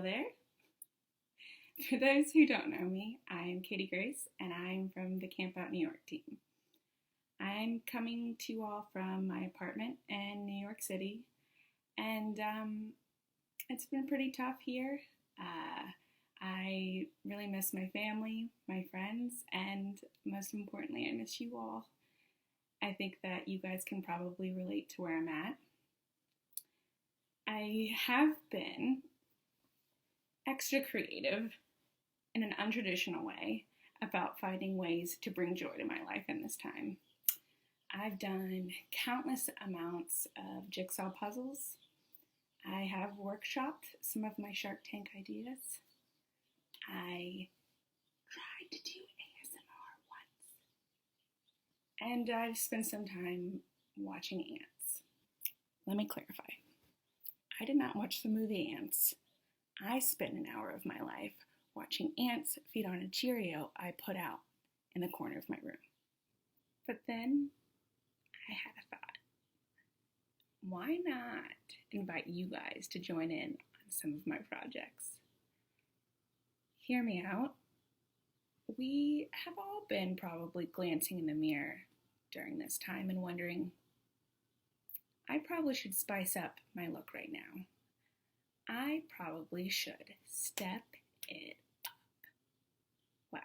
Hello there. For those who don't know me, I'm Katie Grace and I'm from the Camp Out New York team. I'm coming to you all from my apartment in New York City, and it's been pretty tough here. I really miss my family, my friends, and most importantly, I miss you all. I think that you guys can probably relate to where I'm at. I have been extra creative in an untraditional way about finding ways to bring joy to my life in this time. I've done countless amounts of jigsaw puzzles. I have workshopped some of my Shark Tank ideas. I tried to do ASMR once. And I've spent some time watching Ants. Let me clarify. I did not watch the movie Ants. I spent an hour of my life watching ants feed on a Cheerio I put out in the corner of my room. But then I had a thought. Why not invite you guys to join in on some of my projects? Hear me out. We have all been probably glancing in the mirror during this time and wondering, I probably should spice up my look right now. I probably should step it up. Well,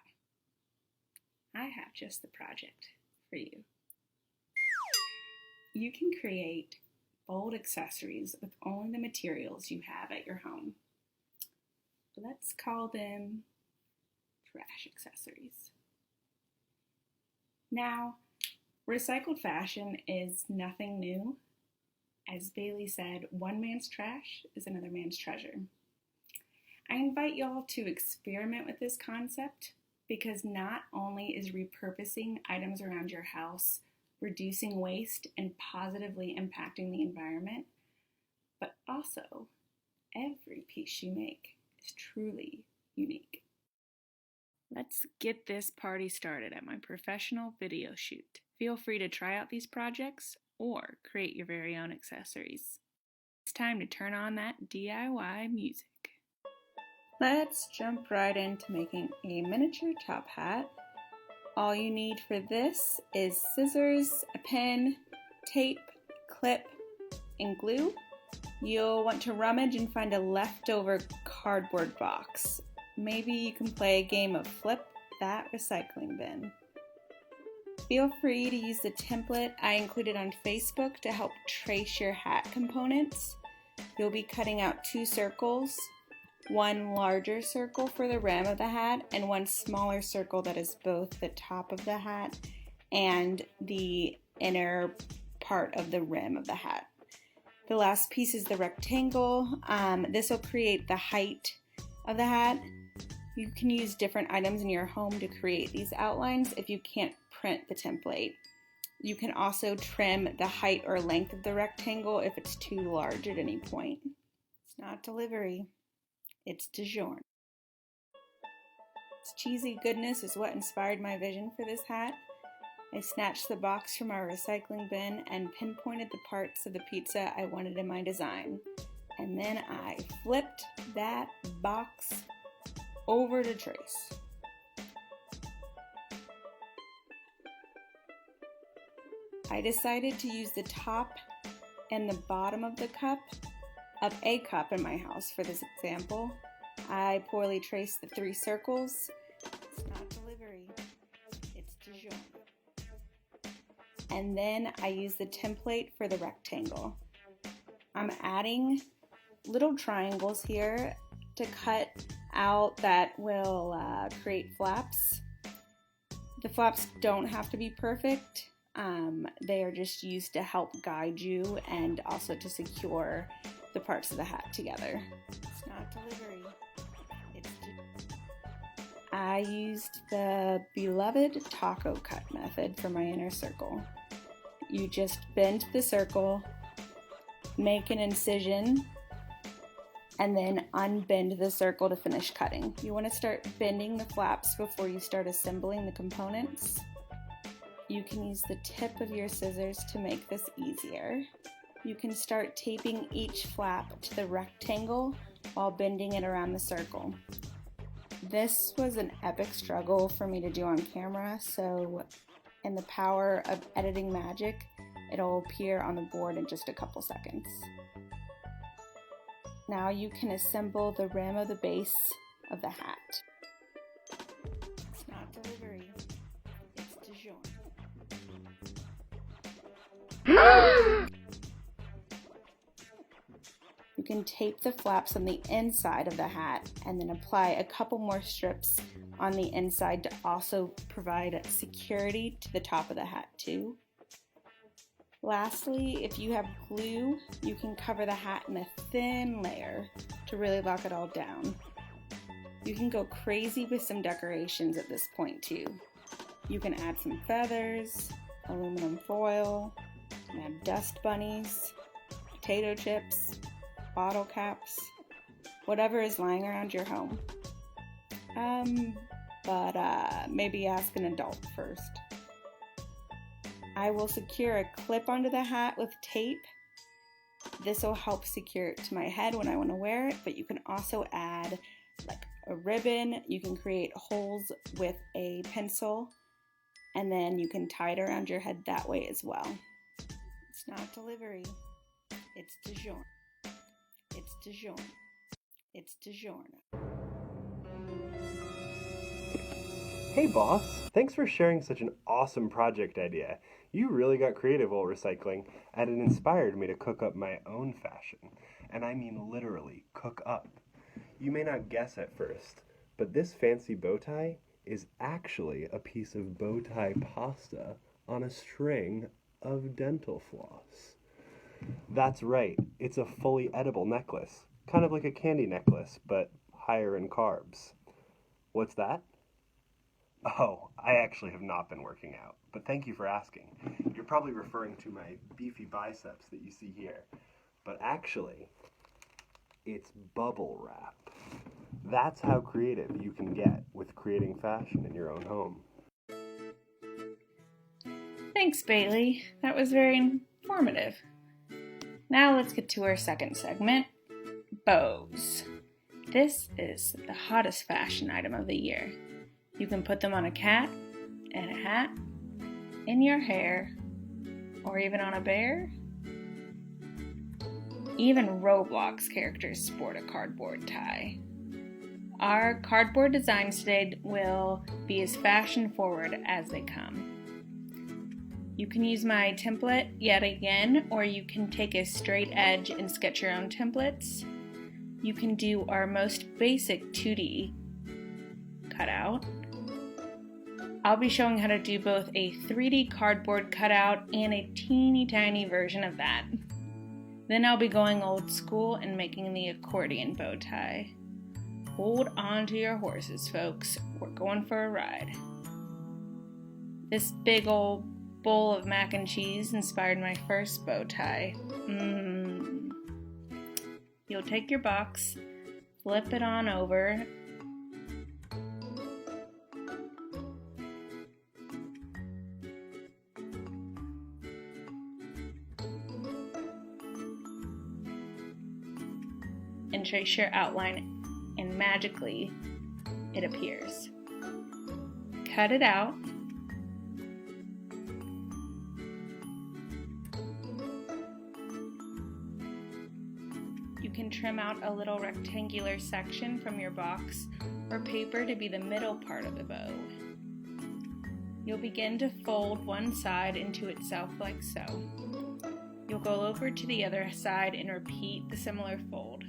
I have just the project for you. You can create bold accessories with only the materials you have at your home. Let's call them trash accessories. Now, recycled fashion is nothing new. As Bailey said, one man's trash is another man's treasure. I invite y'all to experiment with this concept because not only is repurposing items around your house reducing waste and positively impacting the environment, but also every piece you make is truly unique. Let's get this party started at my professional video shoot. Feel free to try out these projects or create your very own accessories. It's time to turn on that DIY music. Let's jump right into making a miniature top hat. All you need for this is scissors, a pen, tape, clip, and glue. You'll want to rummage and find a leftover cardboard box. Maybe you can play a game of Flip That Recycling Bin. Feel free to use the template I included on Facebook to help trace your hat components. You'll be cutting out 2 circles, one larger circle for the rim of the hat and one smaller circle that is both the top of the hat and the inner part of the rim of the hat. The last piece is the rectangle. This will create the height of the hat. You can use different items in your home to create these outlines if you can't print the template. You can also trim the height or length of the rectangle if it's too large at any point. It's not delivery, it's DiGiorno. This cheesy goodness is what inspired my vision for this hat. I snatched the box from our recycling bin and pinpointed the parts of the pizza I wanted in my design. And then I flipped that box over to trace. I decided to use the top and the bottom of the cup of a cup in my house for this example. I poorly traced the 3 circles. It's not delivery, it's DiGiorno. And then I used the template for the rectangle. I'm adding little triangles here to cut out that will create flaps. The flaps don't have to be perfect. They are just used to help guide you and also to secure the parts of the hat together. It's not delivery. I used the beloved taco cut method for my inner circle. You just bend the circle, make an incision, and then unbend the circle to finish cutting. You want to start bending the flaps before you start assembling the components. You can use the tip of your scissors to make this easier. You can start taping each flap to the rectangle while bending it around the circle. This was an epic struggle for me to do on camera, so in the power of editing magic, it'll appear on the board in just a couple seconds. Now you can assemble the rim of the base of the hat. It's not delivery, it's DiGiorno. You can tape the flaps on the inside of the hat and then apply a couple more strips on the inside to also provide security to the top of the hat too. Lastly, if you have glue, you can cover the hat in a thin layer to really lock it all down. You can go crazy with some decorations at this point too. You can add some feathers, aluminum foil, add dust bunnies, potato chips, bottle caps, whatever is lying around your home. But maybe ask an adult first. I will secure a clip onto the hat with tape. This will help secure it to my head when I want to wear it, but you can also add like a ribbon. You can create holes with a pencil, and then you can tie it around your head that way as well. It's not delivery, it's DiGiorno. It's DiGiorno. It's DiGiorno. Hey boss, thanks for sharing such an awesome project idea. You really got creative while recycling, and it inspired me to cook up my own fashion. And I mean literally, cook up. You may not guess at first, but this fancy bow tie is actually a piece of bow tie pasta on a string of dental floss. That's right, it's a fully edible necklace, kind of like a candy necklace, but higher in carbs. What's that? Oh, I actually have not been working out, but thank you for asking. You're probably referring to my beefy biceps that you see here, but actually, it's bubble wrap. That's how creative you can get with creating fashion in your own home. Thanks, Bailey. That was very informative. Now let's get to our second segment, bows. This is the hottest fashion item of the year. You can put them on a cat, and a hat, in your hair, or even on a bear. Even Roblox characters sport a cardboard tie. Our cardboard designs today will be as fashion forward as they come. You can use my template yet again, or you can take a straight edge and sketch your own templates. You can do our most basic 2D cutout. I'll be showing how to do both a 3D cardboard cutout and a teeny tiny version of that. Then I'll be going old school and making the accordion bow tie. Hold on to your horses, folks. We're going for a ride. This big old bowl of mac and cheese inspired my first bow tie. You'll take your box, flip it on over, and trace your outline, and magically it appears. Cut it out. You can trim out a little rectangular section from your box or paper to be the middle part of the bow. You'll begin to fold one side into itself like so. You'll go over to the other side and repeat the similar fold.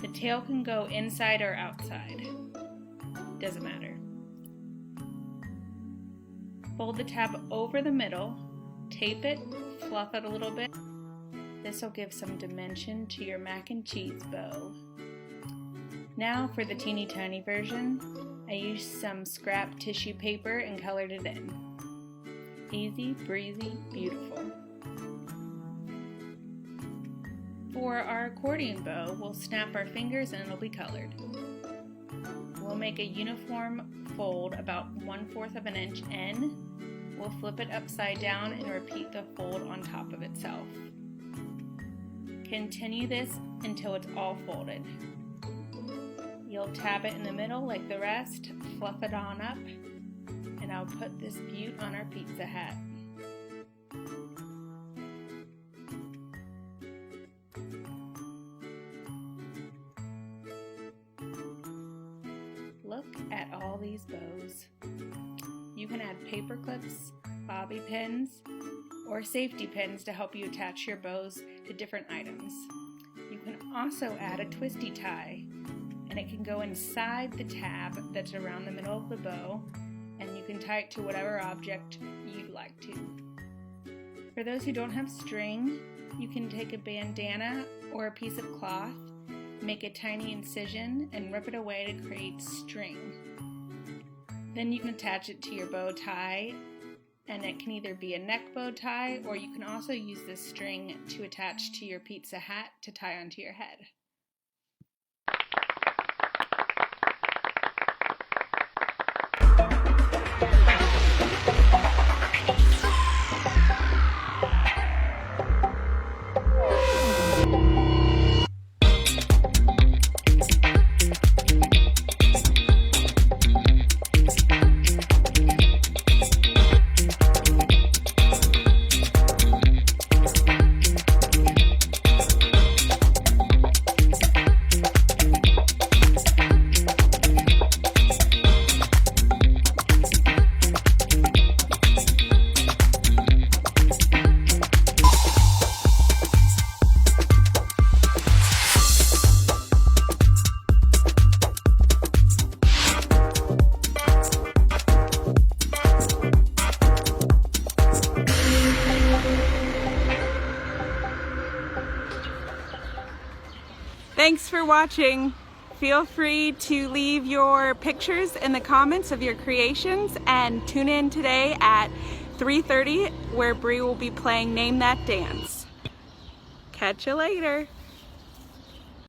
The tail can go inside or outside. Doesn't matter. Fold the tab over the middle, tape it, fluff it a little bit. This will give some dimension to your mac and cheese bow. Now for the teeny tiny version, I used some scrap tissue paper and colored it in. Easy, breezy, beautiful. For our accordion bow, we'll snap our fingers and it'll be colored. We'll make a uniform fold about 1/4 of an inch in. We'll flip it upside down and repeat the fold on top of itself. Continue this until it's all folded. You'll tab it in the middle like the rest, fluff it on up, and I'll put this beaut on our pizza hat. Look at all these bows. You can add paper clips, bobby pins, or safety pins to help you attach your bows to different items. You can also add a twisty tie, and it can go inside the tab that's around the middle of the bow, and you can tie it to whatever object you'd like to. For those who don't have string, you can take a bandana or a piece of cloth, make a tiny incision, and rip it away to create string. Then you can attach it to your bow tie, and it can either be a neck bow tie, or you can also use this string to attach to your pizza hat to tie onto your head. Thanks for watching. Feel free to leave your pictures in the comments of your creations, and tune in today at 3:30 where Bree will be playing Name That Dance. Catch you later.